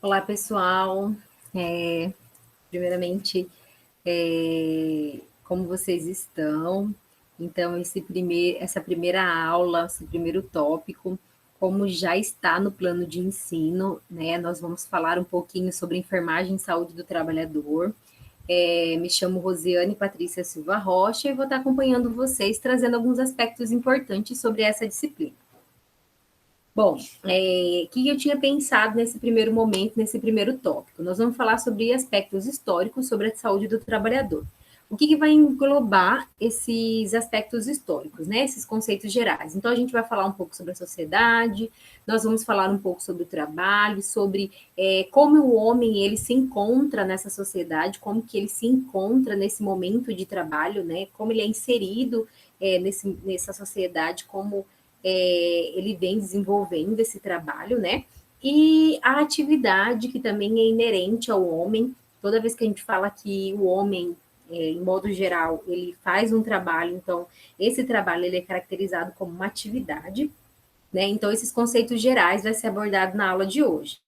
Olá, pessoal. Primeiramente, como vocês estão? Então, essa primeira aula, esse primeiro tópico, como já está no plano de ensino, né? Nós vamos falar um pouquinho sobre enfermagem e saúde do trabalhador. Me chamo Rosiane Patrícia Silva Rocha e vou estar acompanhando vocês, trazendo alguns aspectos importantes sobre essa disciplina. Bom, o que eu tinha pensado nesse primeiro momento, nesse primeiro tópico? Nós vamos falar sobre aspectos históricos sobre a saúde do trabalhador. O que vai englobar esses aspectos históricos, né? Esses conceitos gerais. Então, a gente vai falar um pouco sobre a sociedade, nós vamos falar um pouco sobre o trabalho, sobre como o homem ele se encontra nessa sociedade, como que ele se encontra nesse momento de trabalho, né? Como ele é inserido nessa sociedade, como ele vem desenvolvendo esse trabalho, né? E a atividade que também é inerente ao homem. Toda vez que a gente fala que o homem, em modo geral, ele faz um trabalho, então esse trabalho ele é caracterizado como uma atividade, né? Então esses conceitos gerais vai ser abordado na aula de hoje.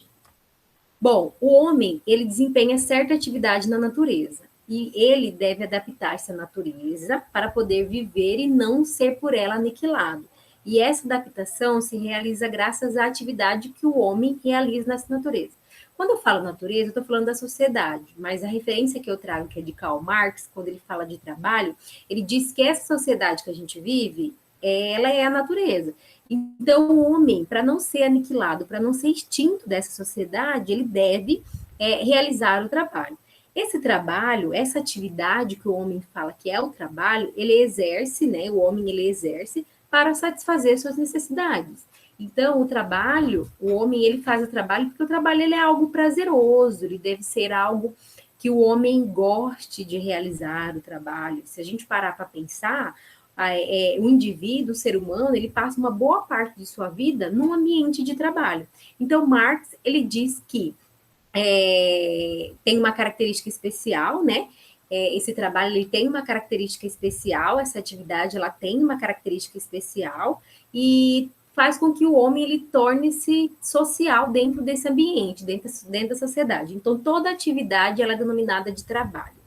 Bom, o homem ele desempenha certa atividade na natureza e ele deve adaptar-se à natureza para poder viver e não ser por ela aniquilado. E essa adaptação se realiza graças à atividade que o homem realiza nessa natureza. Quando eu falo natureza, eu estou falando da sociedade, mas a referência que eu trago, que é de Karl Marx, quando ele fala de trabalho, ele diz que essa sociedade que a gente vive, ela é a natureza. Então, o homem, para não ser aniquilado, para não ser extinto dessa sociedade, ele deve realizar o trabalho. Esse trabalho, essa atividade que o homem fala que é o trabalho, ele exerce, né? O homem ele exerce para satisfazer suas necessidades. Então, o trabalho, o homem ele faz o trabalho porque o trabalho ele é algo prazeroso, ele deve ser algo que o homem goste de realizar o trabalho. Se a gente parar para pensar, o indivíduo, o ser humano, ele passa uma boa parte de sua vida num ambiente de trabalho. Então, Marx, ele diz que tem uma característica especial, né? Esse trabalho ele tem uma característica especial, essa atividade ela tem uma característica especial e faz com que o homem ele torne-se social dentro desse ambiente, dentro da sociedade. Então, toda atividade ela é denominada de trabalho.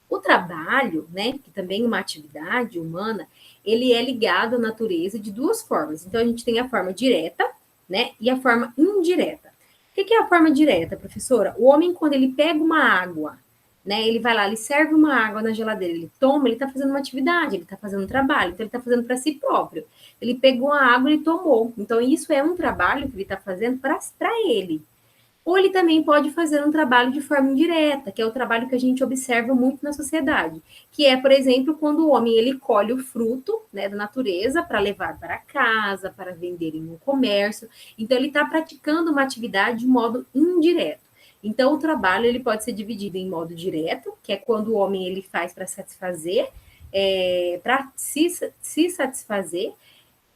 O trabalho, né, que também é uma atividade humana, ele é ligado à natureza de duas formas. Então, a gente tem a forma direta, né, e a forma indireta. O que é a forma direta, professora? O homem, quando ele pega uma água, né, ele vai lá, ele serve uma água na geladeira, ele toma, ele está fazendo uma atividade, ele está fazendo um trabalho, então ele está fazendo para si próprio. Ele pegou a água e tomou. Então, isso é um trabalho que ele está fazendo para ele. Ou ele também pode fazer um trabalho de forma indireta, que é o trabalho que a gente observa muito na sociedade, que é, por exemplo, quando o homem ele colhe o fruto, né, da natureza para levar para casa, para vender em um comércio. Então ele está praticando uma atividade de modo indireto. Então o trabalho ele pode ser dividido em modo direto, que é quando o homem ele faz para satisfazer, para se satisfazer,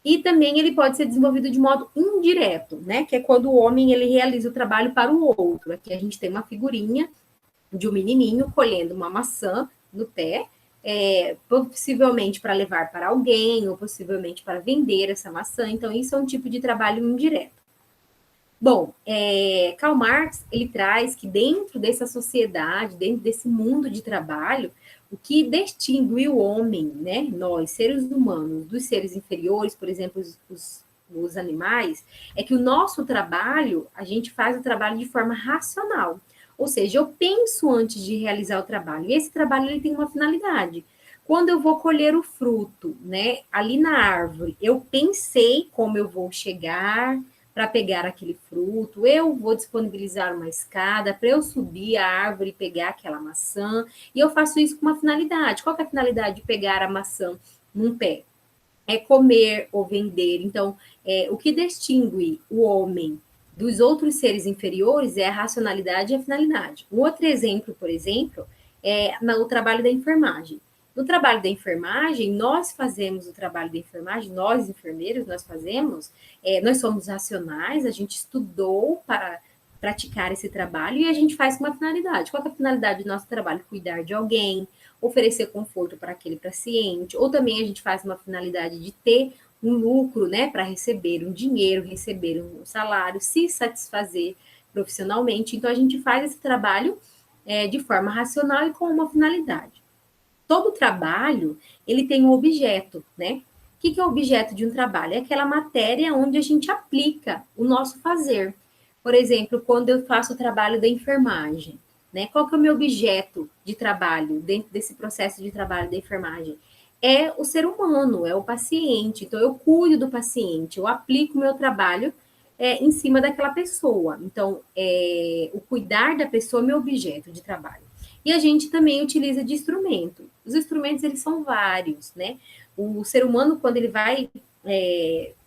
e também ele pode ser desenvolvido de modo indireto, né? Que é quando o homem ele realiza o trabalho para o outro. Aqui a gente tem uma figurinha de um menininho colhendo uma maçã no pé, possivelmente para levar para alguém ou possivelmente para vender essa maçã. Então isso é um tipo de trabalho indireto. Bom, Karl Marx ele traz que dentro dessa sociedade, dentro desse mundo de trabalho, o que distingue o homem, né, nós, seres humanos, dos seres inferiores, por exemplo, os animais, é que o nosso trabalho, a gente faz o trabalho de forma racional. Ou seja, eu penso antes de realizar o trabalho. E esse trabalho ele tem uma finalidade. Quando eu vou colher o fruto, né, ali na árvore, eu pensei como eu vou chegar para pegar aquele fruto, eu vou disponibilizar uma escada para eu subir a árvore e pegar aquela maçã, e eu faço isso com uma finalidade. Qual é a finalidade de pegar a maçã num pé? É comer ou vender. Então, o que distingue o homem dos outros seres inferiores é a racionalidade e a finalidade. Um outro exemplo, por exemplo, é no trabalho da enfermagem. No trabalho da enfermagem, nós fazemos o trabalho da enfermagem, nós enfermeiros, nós fazemos, nós somos racionais, a gente estudou para praticar esse trabalho e a gente faz com uma finalidade. Qual é a finalidade do nosso trabalho? Cuidar de alguém, oferecer conforto para aquele paciente, ou também a gente faz uma finalidade de ter um lucro, né, para receber um dinheiro, receber um salário, se satisfazer profissionalmente. Então, a gente faz esse trabalho de forma racional e com uma finalidade. Todo trabalho, ele tem um objeto, né? O que é o objeto de um trabalho? É aquela matéria onde a gente aplica o nosso fazer. Por exemplo, quando eu faço o trabalho da enfermagem, né? Qual que é o meu objeto de trabalho dentro desse processo de trabalho da enfermagem? É o ser humano, é o paciente. Então, eu cuido do paciente, eu aplico o meu trabalho em cima daquela pessoa. Então, o cuidar da pessoa é meu objeto de trabalho. E a gente também utiliza de instrumento. Os instrumentos, eles são vários, né? O ser humano, quando ele vai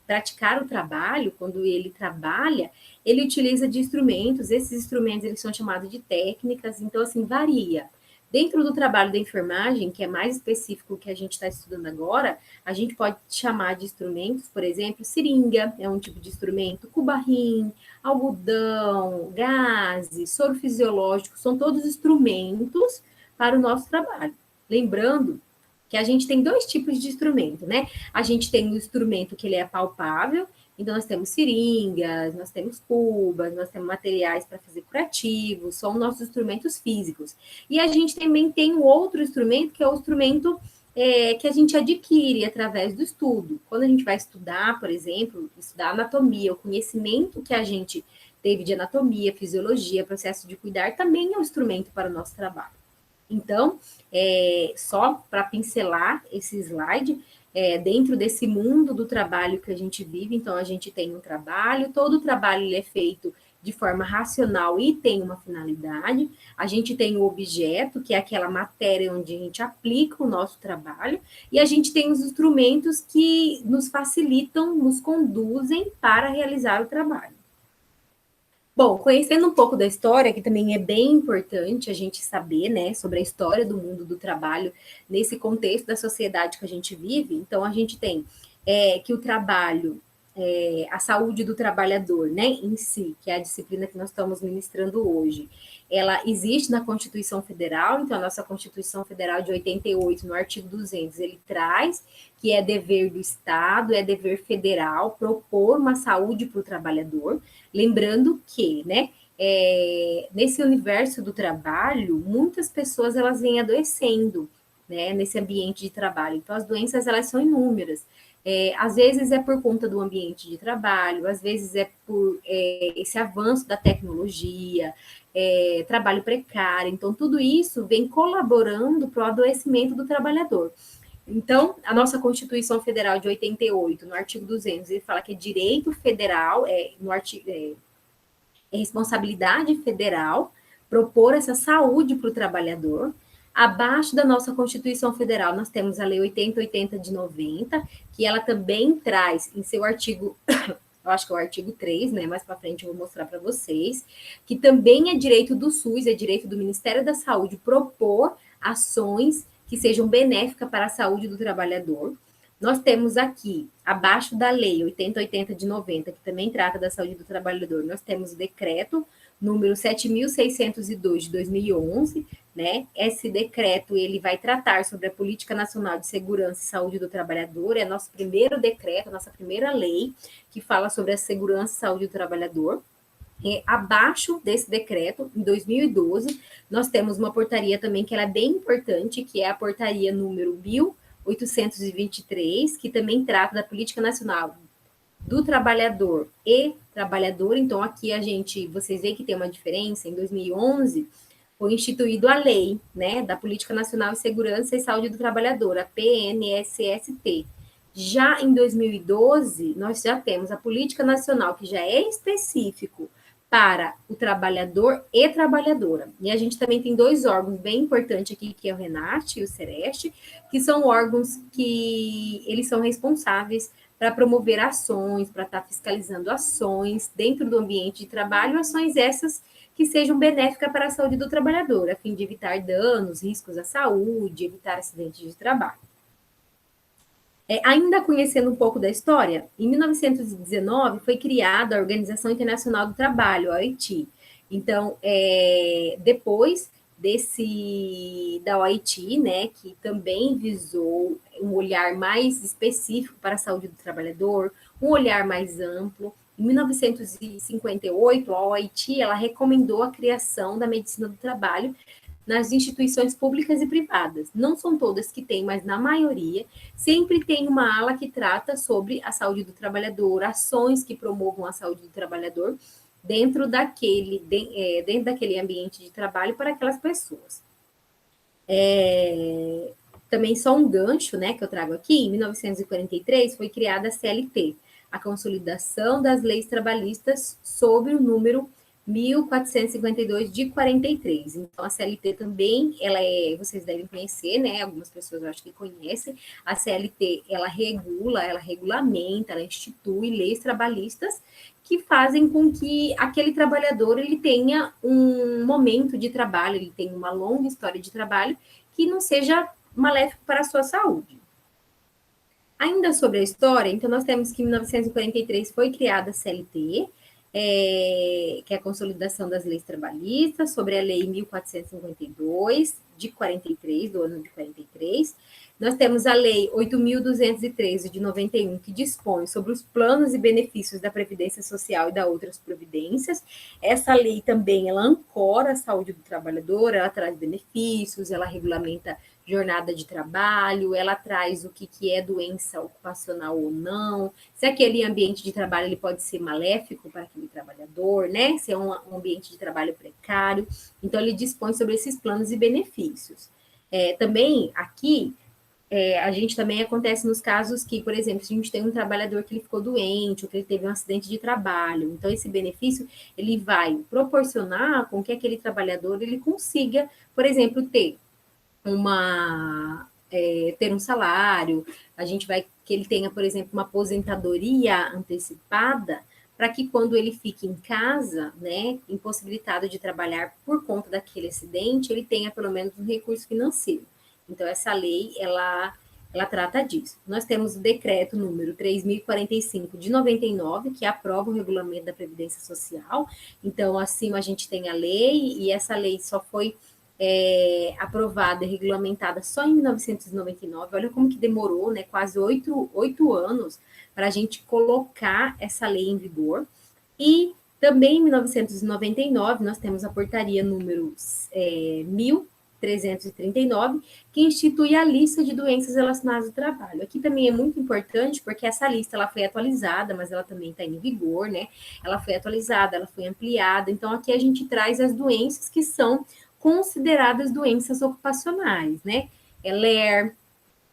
praticar o trabalho, quando ele trabalha, ele utiliza de instrumentos. Esses instrumentos, eles são chamados de técnicas. Então, assim, varia. Dentro do trabalho da enfermagem, que é mais específico que a gente está estudando agora, a gente pode chamar de instrumentos, por exemplo, seringa é um tipo de instrumento, cubarrim, algodão, gases, soro fisiológico, são todos instrumentos para o nosso trabalho. Lembrando que a gente tem dois tipos de instrumento, né? A gente tem o instrumento que ele é palpável, então nós temos seringas, nós temos cubas, nós temos materiais para fazer curativos, são nossos instrumentos físicos. E a gente também tem um outro instrumento, que é o instrumento que a gente adquire através do estudo. Quando a gente vai estudar, por exemplo, estudar anatomia, o conhecimento que a gente teve de anatomia, fisiologia, processo de cuidar, também é um instrumento para o nosso trabalho. Então, só para pincelar esse slide, dentro desse mundo do trabalho que a gente vive, então a gente tem um trabalho, todo o trabalho ele é feito de forma racional e tem uma finalidade. A gente tem o objeto, que é aquela matéria onde a gente aplica o nosso trabalho, e a gente tem os instrumentos que nos facilitam, nos conduzem para realizar o trabalho. Bom, conhecendo um pouco da história, que também é bem importante a gente saber, né, sobre a história do mundo do trabalho nesse contexto da sociedade que a gente vive. Então, a gente tem que o trabalho, a saúde do trabalhador, né, em si, que é a disciplina que nós estamos ministrando hoje, ela existe na Constituição Federal. Então, a nossa Constituição Federal de 88, no artigo 200, ele traz que é dever do Estado, é dever federal propor uma saúde para o trabalhador. Lembrando que, né, nesse universo do trabalho, muitas pessoas elas vêm adoecendo, né, nesse ambiente de trabalho. Então, as doenças elas são inúmeras. Às vezes é por conta do ambiente de trabalho, às vezes é por esse avanço da tecnologia, trabalho precário. Então, tudo isso vem colaborando para o adoecimento do trabalhador. Então, a nossa Constituição Federal de 88, no artigo 200, ele fala que é direito federal, no artigo, é responsabilidade federal propor essa saúde para o trabalhador. Abaixo da nossa Constituição Federal, nós temos a Lei 8080 de 90, que ela também traz em seu artigo, eu acho que é o artigo 3, né? Mais para frente eu vou mostrar para vocês, que também é direito do SUS, é direito do Ministério da Saúde propor ações que sejam benéficas para a saúde do trabalhador. Nós temos aqui, abaixo da lei 8080 de 90, que também trata da saúde do trabalhador, nós temos o decreto número 7.602 de 2011, né? Esse decreto, ele vai tratar sobre a Política Nacional de Segurança e Saúde do Trabalhador, é nosso primeiro decreto, nossa primeira lei que fala sobre a segurança e saúde do trabalhador. Abaixo desse decreto, em 2012, nós temos uma portaria também que ela é bem importante, que é a portaria número 1823, que também trata da Política Nacional do Trabalhador e Trabalhadora. Então, aqui vocês veem que tem uma diferença. Em 2011, foi instituído a lei, né, da Política Nacional de Segurança e Saúde do Trabalhador, a PNSST. Já em 2012, nós já temos a Política Nacional, que já é específico para o trabalhador e trabalhadora. E a gente também tem dois órgãos bem importantes aqui, que é o RENART e o SEREST, que são órgãos que eles são responsáveis para promover ações, para estar fiscalizando ações dentro do ambiente de trabalho, ações essas que sejam benéficas para a saúde do trabalhador, a fim de evitar danos, riscos à saúde, evitar acidentes de trabalho. Ainda conhecendo um pouco da história, em 1919 foi criada a Organização Internacional do Trabalho, a OIT. Então, depois da OIT, né, que também visou um olhar mais específico para a saúde do trabalhador, um olhar mais amplo, Em 1958, a OIT ela recomendou a criação da medicina do trabalho nas instituições públicas e privadas. Não são todas que têm, mas na maioria, sempre tem uma ala que trata sobre a saúde do trabalhador, ações que promovam a saúde do trabalhador dentro daquele ambiente de trabalho para aquelas pessoas. Também só um gancho, né, que eu trago aqui, em 1943 foi criada a CLT, a Consolidação das Leis Trabalhistas, sobre o número 1452 de 43. Então, a CLT também, vocês devem conhecer, né? Algumas pessoas eu acho que conhecem. A CLT, ela regula, ela regulamenta, ela institui leis trabalhistas que fazem com que aquele trabalhador ele tenha um momento de trabalho, ele tenha uma longa história de trabalho que não seja maléfico para a sua saúde. Ainda sobre a história, então nós temos que em 1943 foi criada a CLT, que é a Consolidação das Leis Trabalhistas, sobre a Lei 1452, de 43, do ano de 43. Nós temos a Lei 8.213, de 91, que dispõe sobre os planos e benefícios da Previdência Social e da outras providências. Essa lei também, ela ancora a saúde do trabalhador, ela traz benefícios, ela regulamenta jornada de trabalho, ela traz o que é doença ocupacional ou não, se aquele ambiente de trabalho ele pode ser maléfico para aquele trabalhador, né? Se é um ambiente de trabalho precário. Então, ele dispõe sobre esses planos e benefícios. Também, aqui, a gente também acontece nos casos que, por exemplo, se a gente tem um trabalhador que ele ficou doente ou que ele teve um acidente de trabalho, então esse benefício ele vai proporcionar com que aquele trabalhador ele consiga, por exemplo, ter um salário, a gente vai que ele tenha, por exemplo, uma aposentadoria antecipada, para que quando ele fique em casa, né, impossibilitado de trabalhar por conta daquele acidente, ele tenha pelo menos um recurso financeiro. Então, essa lei, ela trata disso. Nós temos o decreto número 3.045 de 99, que aprova o regulamento da Previdência Social. Então, acima a gente tem a lei, e essa lei só foi aprovada e regulamentada só em 1999. Olha como que demorou, né? Quase 8 anos para a gente colocar essa lei em vigor. E também em 1999 nós temos a portaria número 1.339, que institui a lista de doenças relacionadas ao trabalho. Aqui também é muito importante, porque essa lista ela foi atualizada, mas ela também está em vigor, né? Ela foi atualizada, ela foi ampliada. Então, aqui a gente traz as doenças que são consideradas doenças ocupacionais, né? LER,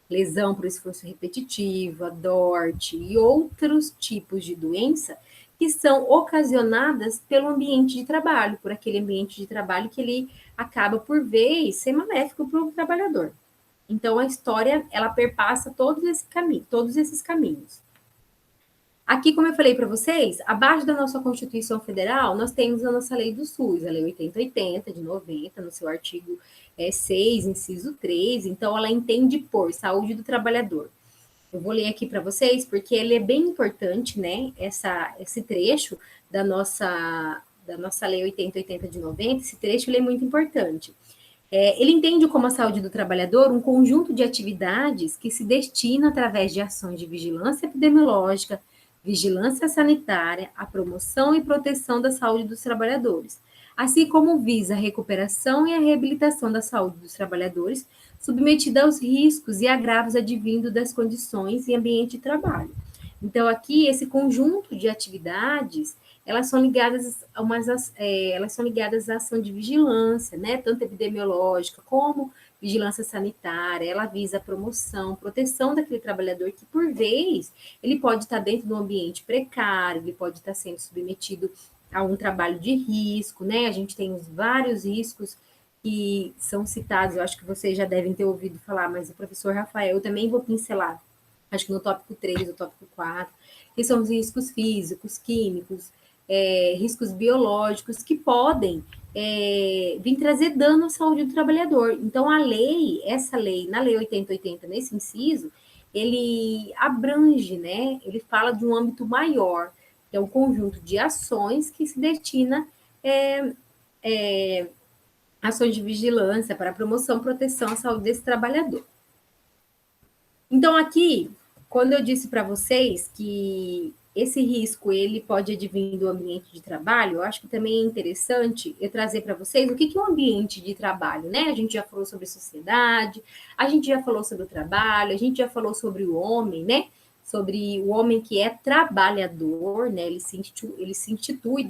lesão por esforço repetitivo, DORT e outros tipos de doença que são ocasionadas pelo ambiente de trabalho, por aquele ambiente de trabalho que ele acaba, por vez, ser maléfico para o trabalhador. Então, a história, ela perpassa todos esses caminhos. Aqui, como eu falei para vocês, abaixo da nossa Constituição Federal, nós temos a nossa lei do SUS, a Lei 8080, de 90, no seu artigo 6, inciso 3. Então, ela entende por saúde do trabalhador. Eu vou ler aqui para vocês, porque ele é bem importante, né? Esse trecho da nossa Lei 8080 de 90, esse trecho ele é muito importante. Ele entende como a saúde do trabalhador um conjunto de atividades que se destina, através de ações de vigilância epidemiológica, vigilância sanitária, à promoção e proteção da saúde dos trabalhadores, assim como visa a recuperação e a reabilitação da saúde dos trabalhadores submetida aos riscos e agravos advindos das condições e ambiente de trabalho. Então, aqui, esse conjunto de atividades, elas são ligadas à ação de vigilância, né, tanto epidemiológica como vigilância sanitária. Ela visa a promoção, proteção daquele trabalhador que, por vez, ele pode estar dentro de um ambiente precário, ele pode estar sendo submetido a um trabalho de risco, né? A gente tem vários riscos que são citados, eu acho que vocês já devem ter ouvido falar, mas o professor Rafael, eu também vou pincelar, acho que no tópico 3, no tópico 4, que são os riscos físicos, químicos, riscos biológicos que podem vir trazer dano à saúde do trabalhador. Então, essa lei, na Lei 8080, nesse inciso, ele abrange, né? Ele fala de um âmbito maior, que é um conjunto de ações que se destina ações de vigilância para promoção e proteção à saúde desse trabalhador. Então, aqui, quando eu disse para vocês que esse risco ele pode advir do ambiente de trabalho. Eu acho que também é interessante eu trazer para vocês o que é um ambiente de trabalho, né? A gente já falou sobre sociedade, a gente já falou sobre o trabalho, a gente já falou sobre o homem, né? Sobre o homem que é trabalhador, né? Ele se institui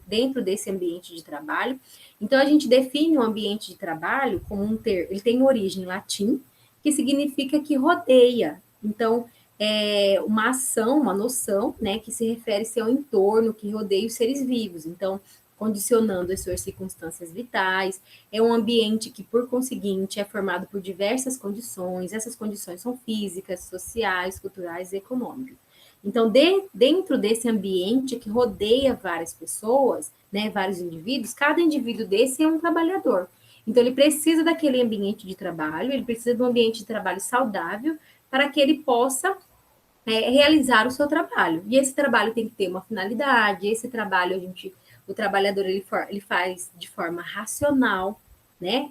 dentro desse ambiente de trabalho. Então, a gente define o ambiente de trabalho como um termo, ele tem origem latim, que significa que rodeia. Então, é uma ação, uma noção, né, que se refere-se ao entorno que rodeia os seres vivos. Então, condicionando as suas circunstâncias vitais, é um ambiente que, por conseguinte, é formado por diversas condições. Essas condições são físicas, sociais, culturais e econômicas. Então, dentro desse ambiente que rodeia várias pessoas, né, vários indivíduos, cada indivíduo desse é um trabalhador. Então, ele precisa daquele ambiente de trabalho, ele precisa de um ambiente de trabalho saudável para que ele possa realizar o seu trabalho. E esse trabalho tem que ter uma finalidade, esse trabalho o trabalhador ele faz de forma racional, né?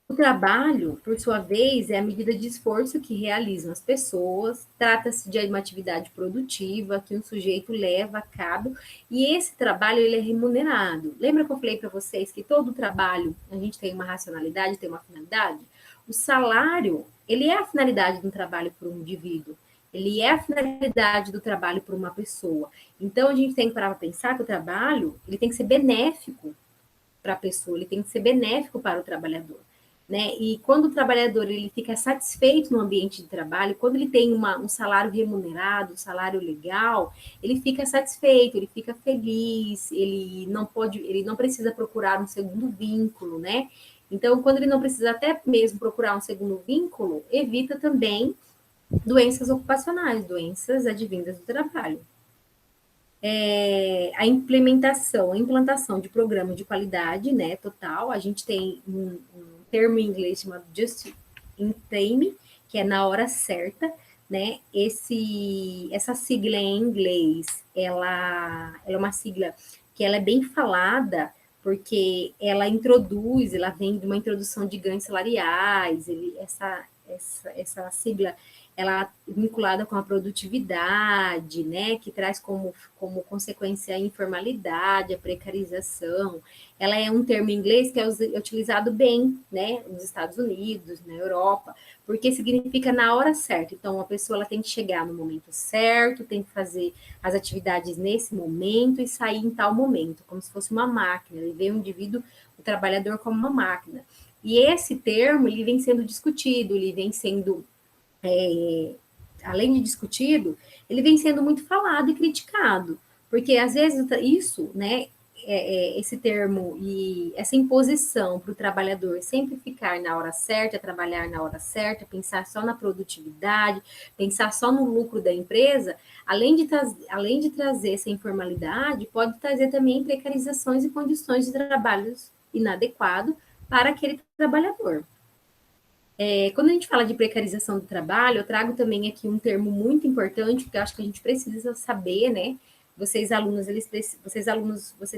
O trabalho, por sua vez, é a medida de esforço que realizam as pessoas, trata-se de uma atividade produtiva que um sujeito leva a cabo, e esse trabalho ele é remunerado. Lembra que eu falei para vocês que todo trabalho, a gente tem uma racionalidade, tem uma finalidade? O salário, ele é a finalidade do trabalho para um indivíduo, ele é a finalidade do trabalho para uma pessoa. Então, a gente tem que parar para pensar que o trabalho, ele tem que ser benéfico para a pessoa, ele tem que ser benéfico para o trabalhador. Né? E quando o trabalhador ele fica satisfeito no ambiente de trabalho, quando ele tem um salário remunerado, um salário legal, ele fica satisfeito, ele fica feliz, ele não precisa procurar um segundo vínculo, né? Então, quando ele não precisa até mesmo procurar um segundo vínculo, evita também doenças ocupacionais, doenças advindas do trabalho. A implantação de programa de qualidade, né, total, a gente tem um termo em inglês chamado Just in Time, que é na hora certa, né, essa sigla em inglês, ela é uma sigla que ela é bem falada, porque ela vem de uma introdução de ganhos salariais, essa sigla ela é vinculada com a produtividade, né, que traz como consequência a informalidade, a precarização. Ela é um termo em inglês que é utilizado bem, né, nos Estados Unidos, na Europa, porque significa na hora certa. Então, a pessoa ela tem que chegar no momento certo, tem que fazer as atividades nesse momento e sair em tal momento, como se fosse uma máquina. Ele vê o indivíduo, o trabalhador, como uma máquina. E esse termo, ele vem sendo discutido, ele vem sendo além de discutido, ele vem sendo muito falado e criticado, porque às vezes isso, né, esse termo e essa imposição para o trabalhador sempre ficar na hora certa, trabalhar na hora certa, pensar só na produtividade, pensar só no lucro da empresa, além de trazer essa informalidade, pode trazer também precarizações e condições de trabalho inadequado para aquele trabalhador. Quando a gente fala de precarização do trabalho, eu trago também aqui um termo muito importante, que eu acho que a gente precisa saber, né? Vocês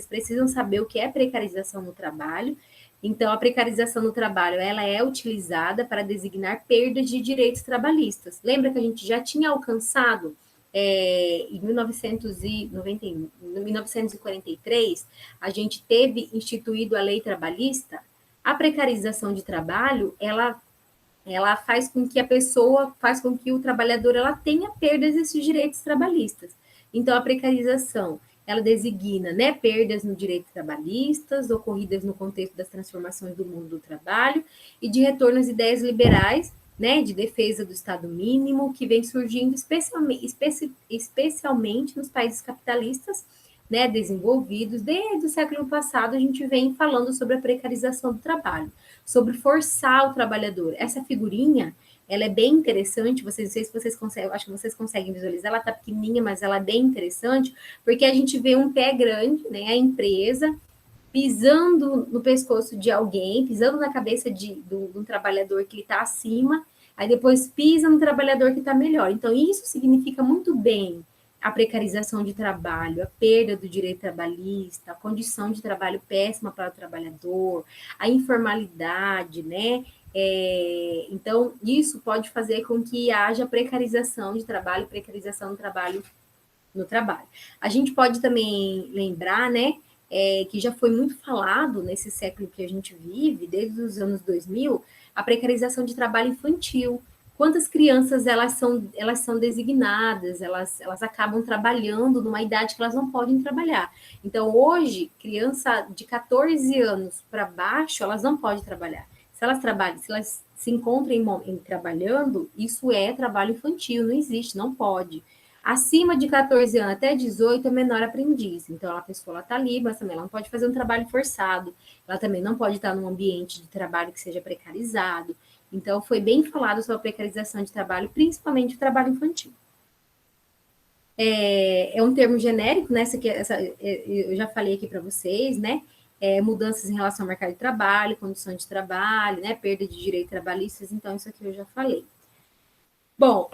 precisam saber o que é precarização no trabalho. Então, a precarização no trabalho, ela é utilizada para designar perdas de direitos trabalhistas. Lembra que a gente já tinha alcançado, em 1943, a gente teve instituído a lei trabalhista? A precarização de trabalho, ela faz com que faz com que o trabalhador ela tenha perdas desses direitos trabalhistas. Então, a precarização, ela designa, né, perdas no direito trabalhistas ocorridas no contexto das transformações do mundo do trabalho e de retorno às ideias liberais, né, de defesa do Estado mínimo, que vem surgindo especialmente nos países capitalistas, né, desenvolvidos. Desde o século passado, a gente vem falando sobre a precarização do trabalho, sobre forçar o trabalhador. Essa figurinha, ela é bem interessante, vocês, não sei se vocês conseguem, acho que vocês conseguem visualizar, ela está pequenininha, mas ela é bem interessante, porque a gente vê um pé grande, né, a empresa, pisando no pescoço de alguém, pisando na cabeça de um trabalhador que está acima, aí depois pisa no trabalhador que está melhor. Então, isso significa muito bem a precarização de trabalho, a perda do direito trabalhista, a condição de trabalho péssima para o trabalhador, a informalidade, né? Então, isso pode fazer com que haja precarização de trabalho, precarização do trabalho no trabalho. A gente pode também lembrar, né, que já foi muito falado nesse século que a gente vive, desde os anos 2000, a precarização de trabalho infantil. Quantas crianças elas são designadas, elas acabam trabalhando numa idade que elas não podem trabalhar. Então, hoje, criança de 14 anos para baixo, elas não podem trabalhar. Se elas trabalham, se elas se encontram em trabalhando, isso é trabalho infantil, não existe, não pode. Acima de 14 anos até 18 é menor aprendiz. Então, a pessoa está ali, mas também ela não pode fazer um trabalho forçado. Ela também não pode estar num ambiente de trabalho que seja precarizado. Então, foi bem falado sobre a precarização de trabalho, principalmente o trabalho infantil. É um termo genérico, né? Eu já falei aqui para vocês, né? Mudanças em relação ao mercado de trabalho, condições de trabalho, né? Perda de direitos trabalhistas. Então, isso aqui eu já falei. Bom,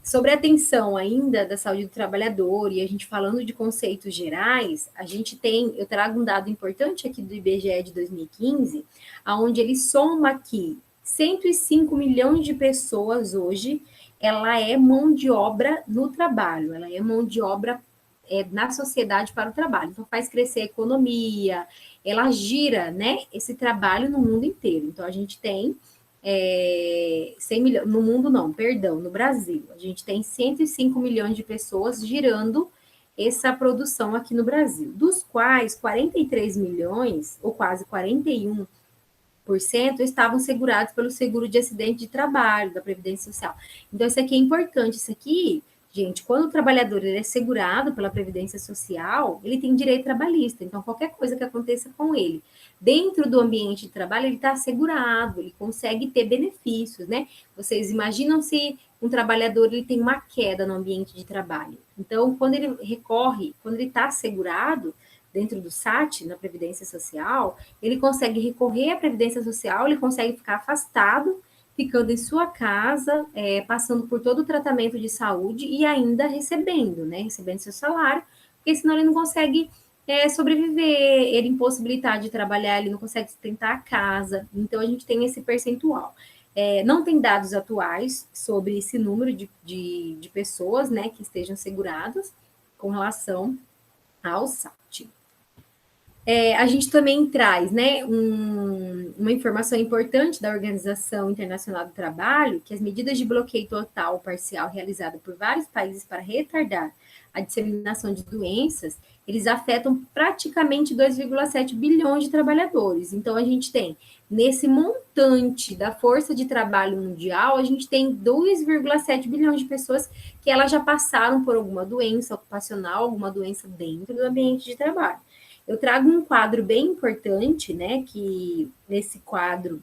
sobre a atenção ainda da saúde do trabalhador e a gente falando de conceitos gerais, eu trago um dado importante aqui do IBGE de 2015, aonde ele soma aqui 105 milhões de pessoas hoje, ela é mão de obra no trabalho, ela é mão de obra na sociedade para o trabalho. Então, faz crescer a economia, ela gira, né, esse trabalho no mundo inteiro. Então, a gente tem 100 milhões, no mundo não, perdão, no Brasil, a gente tem 105 milhões de pessoas girando essa produção aqui no Brasil, dos quais 43 milhões, ou quase 41%, estavam segurados pelo seguro de acidente de trabalho, da Previdência Social. Então, isso aqui é importante, isso aqui, gente, quando o trabalhador ele é segurado pela Previdência Social, ele tem direito trabalhista, então qualquer coisa que aconteça com ele, dentro do ambiente de trabalho, ele está assegurado, ele consegue ter benefícios, né? Vocês imaginam se um trabalhador ele tem uma queda no ambiente de trabalho. Então, quando ele recorre, quando ele está assegurado, dentro do SAT, na Previdência Social, ele consegue recorrer à Previdência Social, ele consegue ficar afastado, ficando em sua casa, passando por todo o tratamento de saúde e ainda recebendo, né? Recebendo seu salário, porque senão ele não consegue sobreviver, ele impossibilitar de trabalhar, ele não consegue sustentar a casa. Então, a gente tem esse percentual. Não tem dados atuais sobre esse número de pessoas, né, que estejam seguradas com relação ao SAT. A gente também traz, né, uma informação importante da Organização Internacional do Trabalho, que as medidas de bloqueio total ou parcial realizadas por vários países para retardar a disseminação de doenças, eles afetam praticamente 2,7 bilhões de trabalhadores. Então, a gente tem, nesse montante da força de trabalho mundial, a gente tem 2,7 bilhões de pessoas que elas já passaram por alguma doença ocupacional, alguma doença dentro do ambiente de trabalho. Eu trago um quadro bem importante, né, que nesse quadro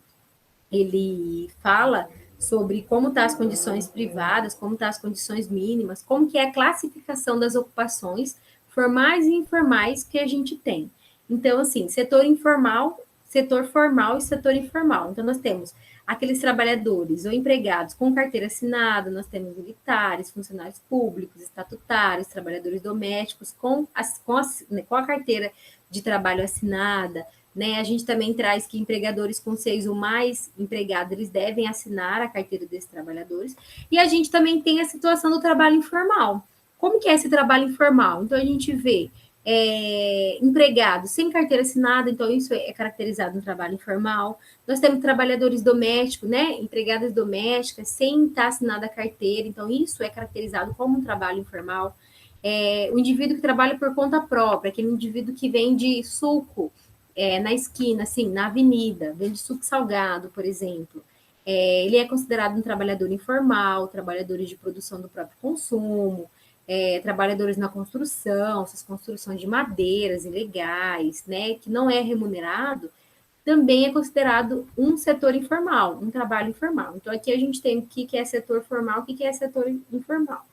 ele fala sobre como estão as condições privadas, como estão as condições mínimas, como que é a classificação das ocupações formais e informais que a gente tem. Então, assim, setor informal, setor formal e setor informal. Então, nós temos aqueles trabalhadores ou empregados com carteira assinada, nós temos militares, funcionários públicos, estatutários, trabalhadores domésticos com a carteira de trabalho assinada, né? A gente também traz que empregadores com 6 ou mais empregados, eles devem assinar a carteira desses trabalhadores. E a gente também tem a situação do trabalho informal. Como que é esse trabalho informal? Então, a gente vê empregados sem carteira assinada, então isso é caracterizado no trabalho informal. Nós temos trabalhadores domésticos, né? Empregadas domésticas sem estar assinada a carteira, então isso é caracterizado como um trabalho informal. O indivíduo que trabalha por conta própria, aquele indivíduo que vende suco, na esquina, assim, na avenida, vende suco salgado, por exemplo. Ele é considerado um trabalhador informal, trabalhadores de produção do próprio consumo, trabalhadores na construção, essas construções de madeiras ilegais, né, que não é remunerado, também é considerado um setor informal, um trabalho informal. Então, aqui a gente tem o que é setor formal, o que é setor informal.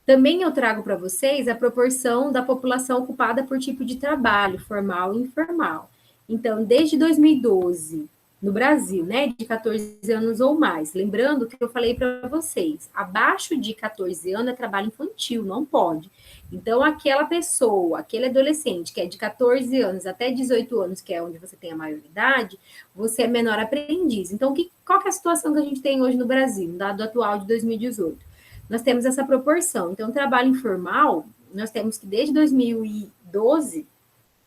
Também eu trago para vocês a proporção da população ocupada por tipo de trabalho, formal e informal. Então, desde 2012 no Brasil, né, de 14 anos ou mais. Lembrando que eu falei para vocês, abaixo de 14 anos é trabalho infantil, não pode. Então, aquela pessoa, aquele adolescente que é de 14 anos até 18 anos, que é onde você tem a maioridade, você é menor aprendiz. Então, qual que é a situação que a gente tem hoje no Brasil, no dado atual de 2018? Nós temos essa proporção. Então, trabalho informal, nós temos que desde 2012,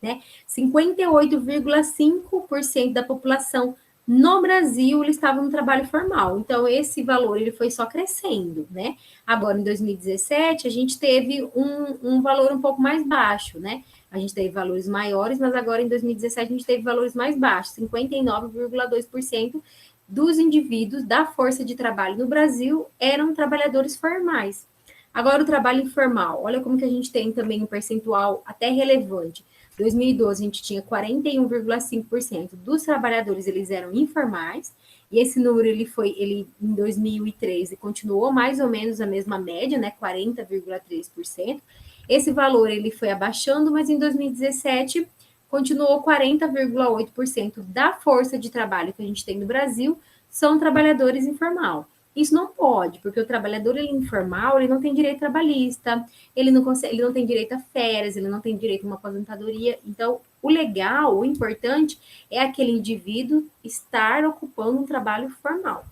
né, 58,5% da população no Brasil ele estava no trabalho formal. Então, esse valor ele foi só crescendo, né? Agora, em 2017, a gente teve um valor um pouco mais baixo, né? A gente teve valores maiores, mas agora em 2017 a gente teve valores mais baixos, 59,2% dos indivíduos da força de trabalho no Brasil eram trabalhadores formais. Agora, o trabalho informal, olha como que a gente tem também um percentual até relevante. 2012 a gente tinha 41,5% dos trabalhadores eles eram informais, e esse número ele em 2013 continuou mais ou menos a mesma média, né, 40,3%. Esse valor ele foi abaixando, mas em 2017 continuou 40,8% da força de trabalho que a gente tem no Brasil são trabalhadores informal. Isso não pode, porque o trabalhador ele informal, ele não tem direito trabalhista, ele não consegue, ele não tem direito a férias, ele não tem direito a uma aposentadoria. Então, o legal, o importante é aquele indivíduo estar ocupando um trabalho formal.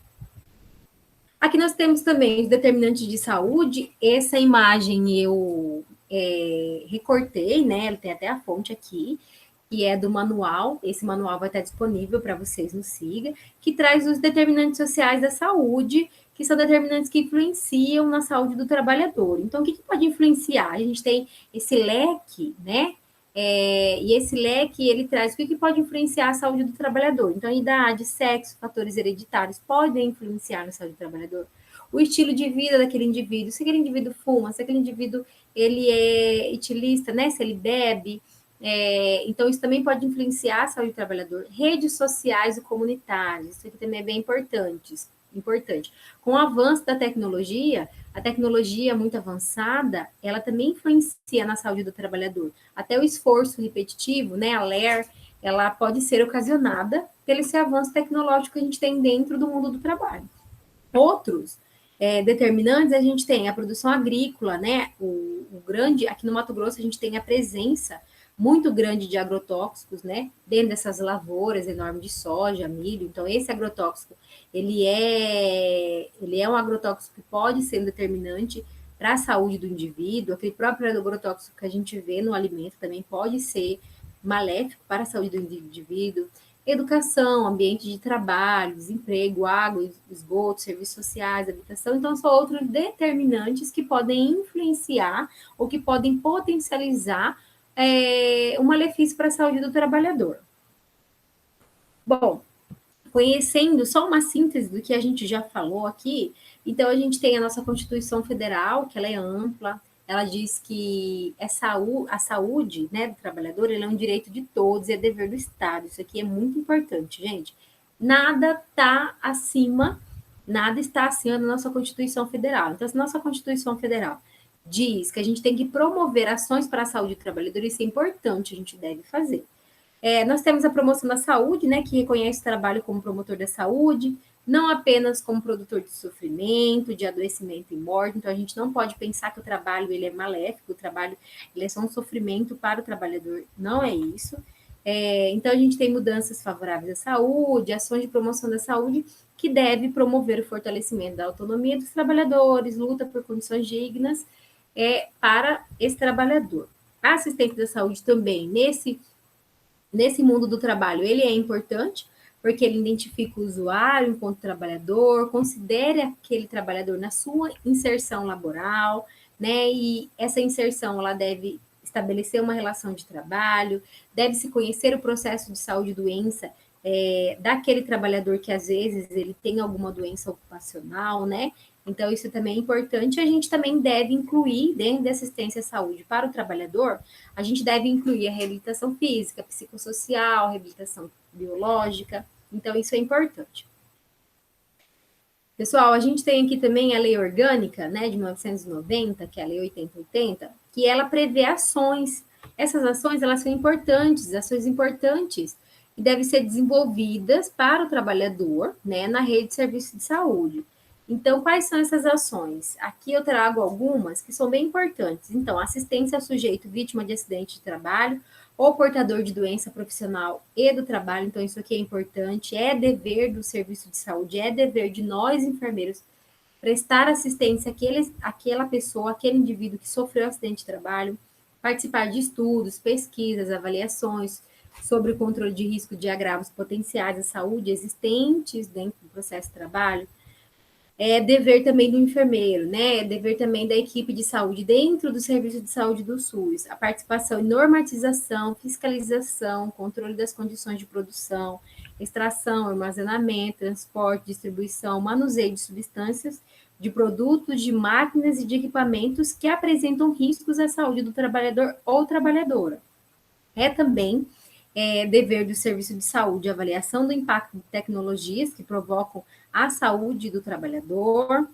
Aqui nós temos também os determinantes de saúde. Essa imagem eu recortei, né? Tem até a fonte aqui, que é do manual. Esse manual vai estar disponível para vocês no Siga, que traz os determinantes sociais da saúde, que são determinantes que influenciam na saúde do trabalhador. Então, o que pode influenciar? A gente tem esse leque, né? E esse leque, ele traz o que pode influenciar a saúde do trabalhador. Então, a idade, sexo, fatores hereditários podem influenciar na saúde do trabalhador. O estilo de vida daquele indivíduo, se aquele indivíduo fuma, se aquele indivíduo ele é etilista, né? Se ele bebe, então, isso também pode influenciar a saúde do trabalhador. Redes sociais e comunitárias, isso aqui também é bem importante. Com o avanço da tecnologia, a tecnologia muito avançada, ela também influencia na saúde do trabalhador. Até o esforço repetitivo, né, a LER, ela pode ser ocasionada pelo esse avanço tecnológico que a gente tem dentro do mundo do trabalho. Outros determinantes, a gente tem a produção agrícola, né, aqui no Mato Grosso a gente tem a presença muito grande de agrotóxicos, né, dentro dessas lavouras enormes de soja, milho. Então, esse agrotóxico, ele é um agrotóxico que pode ser um determinante para a saúde do indivíduo. Aquele próprio agrotóxico que a gente vê no alimento também pode ser maléfico para a saúde do indivíduo. Educação, ambiente de trabalho, desemprego, água, esgoto, serviços sociais, habitação. Então, são outros determinantes que podem influenciar ou que podem potencializar um malefício para a saúde do trabalhador. Bom, conhecendo só uma síntese do que a gente já falou aqui, então a gente tem a nossa Constituição Federal, que ela é ampla, ela diz que a saúde, né, do trabalhador é um direito de todos e é dever do Estado. Isso aqui é muito importante, gente. Nada está acima da nossa Constituição Federal. Então, se nossa Constituição Federal diz que a gente tem que promover ações para a saúde do trabalhador, isso é importante, a gente deve fazer. Nós temos a promoção da saúde, né, que reconhece o trabalho como promotor da saúde, não apenas como produtor de sofrimento, de adoecimento e morte. Então, a gente não pode pensar que o trabalho ele é maléfico, o trabalho ele é só um sofrimento para o trabalhador, não é isso. Então, a gente tem mudanças favoráveis à saúde, ações de promoção da saúde, que deve promover o fortalecimento da autonomia dos trabalhadores, luta por condições dignas para esse trabalhador. A assistente da saúde também, nesse mundo do trabalho, ele é importante, porque ele identifica o usuário enquanto trabalhador, considera aquele trabalhador na sua inserção laboral, né? E essa inserção, ela deve estabelecer uma relação de trabalho, deve se conhecer o processo de saúde e doença daquele trabalhador que, às vezes, ele tem alguma doença ocupacional, né? Então, isso também é importante. A gente também deve incluir, dentro da assistência à saúde para o trabalhador, a gente deve incluir a reabilitação física, psicossocial, reabilitação biológica. Então, isso é importante. Pessoal, a gente tem aqui também a Lei Orgânica, né, de 1990, que é a Lei 8080, que ela prevê ações. Essas ações, elas são importantes, ações importantes e devem ser desenvolvidas para o trabalhador, né, na rede de serviço de saúde. Então, quais são essas ações? Aqui eu trago algumas que são bem importantes. Então, assistência ao sujeito vítima de acidente de trabalho ou portador de doença profissional e do trabalho. Então, isso aqui é importante, é dever do serviço de saúde, é dever de nós, enfermeiros, prestar assistência àquela pessoa, àquele indivíduo que sofreu acidente de trabalho, participar de estudos, pesquisas, avaliações sobre o controle de risco de agravos potenciais à saúde existentes dentro do processo de trabalho. É dever também do enfermeiro, né? É dever também da equipe de saúde dentro do serviço de saúde do SUS, a participação em normatização, fiscalização, controle das condições de produção, extração, armazenamento, transporte, distribuição, manuseio de substâncias, de produtos, de máquinas e de equipamentos que apresentam riscos à saúde do trabalhador ou trabalhadora. É também dever do serviço de saúde a avaliação do impacto de tecnologias que provocam a saúde do trabalhador,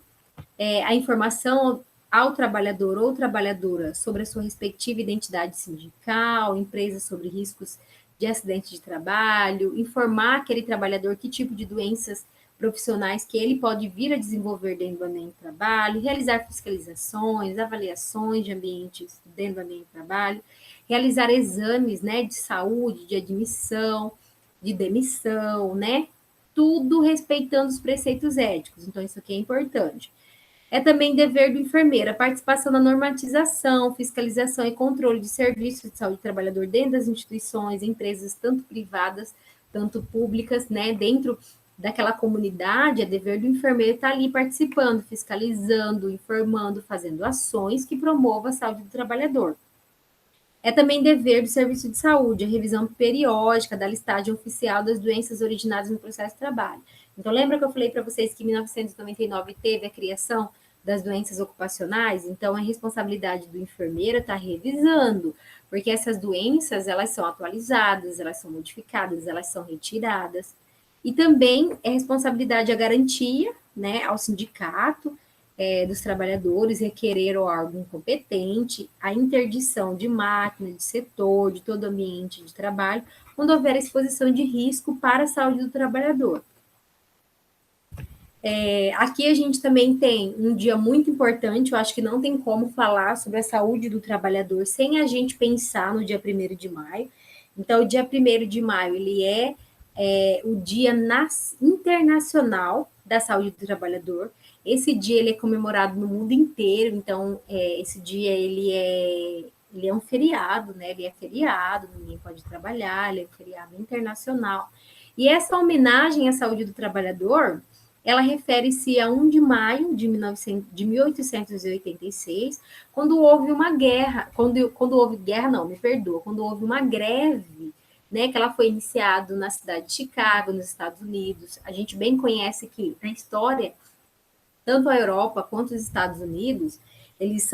a informação ao trabalhador ou trabalhadora sobre a sua respectiva identidade sindical, empresa sobre riscos de acidente de trabalho, informar aquele trabalhador que tipo de doenças profissionais que ele pode vir a desenvolver dentro do ambiente de trabalho, realizar fiscalizações, avaliações de ambientes dentro do ambiente de trabalho, realizar exames, né, de saúde, de admissão, de demissão, né? Tudo respeitando os preceitos éticos. Então, isso aqui é importante. É também dever do enfermeiro a participação na normatização, fiscalização e controle de serviços de saúde do trabalhador dentro das instituições, empresas, tanto privadas, tanto públicas, né? Dentro daquela comunidade, é dever do enfermeiro estar ali participando, fiscalizando, informando, fazendo ações que promovam a saúde do trabalhador. É também dever do serviço de saúde a revisão periódica da listagem oficial das doenças originadas no processo de trabalho. Então, lembra que eu falei para vocês que em 1999 teve a criação das doenças ocupacionais? Então, é responsabilidade do enfermeiro estar revisando, porque essas doenças, elas são atualizadas, elas são modificadas, elas são retiradas. E também é responsabilidade a garantia, né, ao sindicato, dos trabalhadores requerer ao órgão competente a interdição de máquina, de setor, de todo ambiente de trabalho, quando houver exposição de risco para a saúde do trabalhador. Aqui a gente também tem um dia muito importante, eu acho que não tem como falar sobre a saúde do trabalhador sem a gente pensar no dia 1º de maio. Então, o dia 1º de maio, ele é o Dia Internacional da Saúde do Trabalhador. Esse dia ele é comemorado no mundo inteiro, então esse dia ele é um feriado, né? Ele é feriado, ninguém pode trabalhar, ele é um feriado internacional. E essa homenagem à saúde do trabalhador, ela refere-se a 1 de maio de 1886, quando houve uma guerra, quando houve guerra, não, me perdoa, quando houve uma greve, né, que ela foi iniciada na cidade de Chicago, nos Estados Unidos. A gente bem conhece que na história, tanto a Europa quanto os Estados Unidos, eles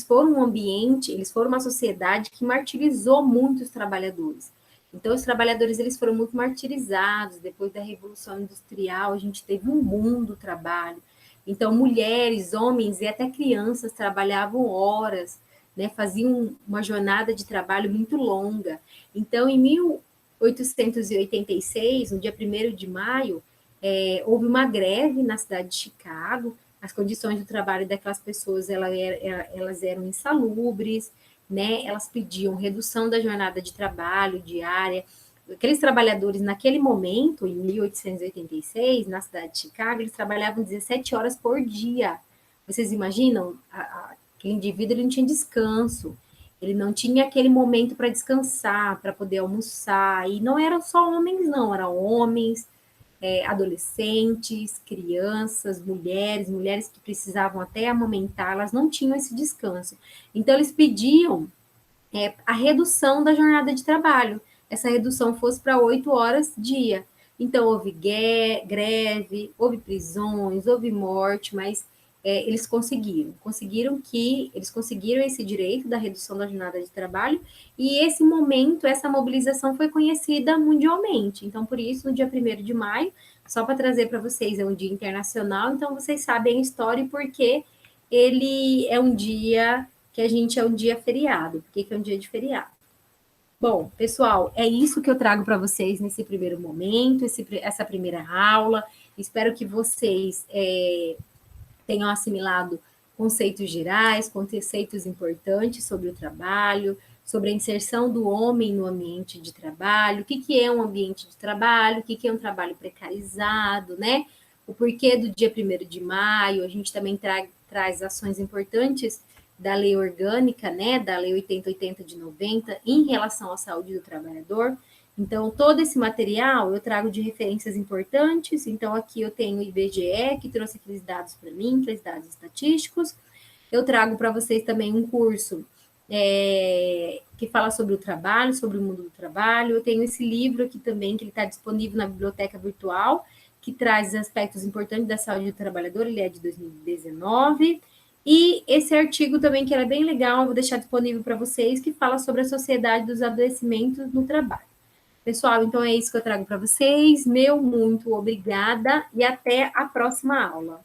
foram um ambiente, eles foram uma sociedade que martirizou muitos trabalhadores. Então, os trabalhadores eles foram muito martirizados. Depois da Revolução Industrial, a gente teve um boom do trabalho. Então, mulheres, homens e até crianças trabalhavam horas, né, faziam uma jornada de trabalho muito longa. Então, em 1886, no dia 1º de maio, houve uma greve na cidade de Chicago. As condições do trabalho daquelas pessoas elas eram insalubres, né? Elas pediam redução da jornada de trabalho diária. Aqueles trabalhadores, naquele momento, em 1886, na cidade de Chicago, eles trabalhavam 17 horas por dia. Vocês imaginam? Aquele indivíduo ele não tinha descanso, ele não tinha aquele momento para descansar, para poder almoçar. E não eram só homens, não, eram homens, adolescentes, crianças, mulheres que precisavam até amamentar, elas não tinham esse descanso. Então, eles pediam a redução da jornada de trabalho. Essa redução fosse para 8 horas dia. Então, houve greve, houve prisões, houve morte, mas eles conseguiram esse direito da redução da jornada de trabalho, e esse momento, essa mobilização foi conhecida mundialmente. Então, por isso, no dia 1º de maio, só para trazer para vocês, é um dia internacional, então vocês sabem a história e por que ele é um dia que a gente é um dia feriado, porque é um dia de feriado. Bom, pessoal, é isso que eu trago para vocês nesse primeiro momento, essa primeira aula. Espero que vocês tenham assimilado conceitos gerais, conceitos importantes sobre o trabalho, sobre a inserção do homem no ambiente de trabalho, o que, que é um ambiente de trabalho, o que, que é um trabalho precarizado, né? O porquê do dia 1º de maio, a gente também traz ações importantes da lei orgânica, né, da lei 8080 de 90, em relação à saúde do trabalhador. Então, todo esse material eu trago de referências importantes. Então, aqui eu tenho o IBGE, que trouxe aqueles dados para mim, aqueles dados estatísticos. Eu trago para vocês também um curso que fala sobre o trabalho, sobre o mundo do trabalho. Eu tenho esse livro aqui também, que ele está disponível na biblioteca virtual, que traz aspectos importantes da saúde do trabalhador, ele é de 2019. E esse artigo também, que era bem legal, eu vou deixar disponível para vocês, que fala sobre a sociedade dos adoecimentos no trabalho. Pessoal, então é isso que eu trago para vocês. Meu muito obrigada e até a próxima aula.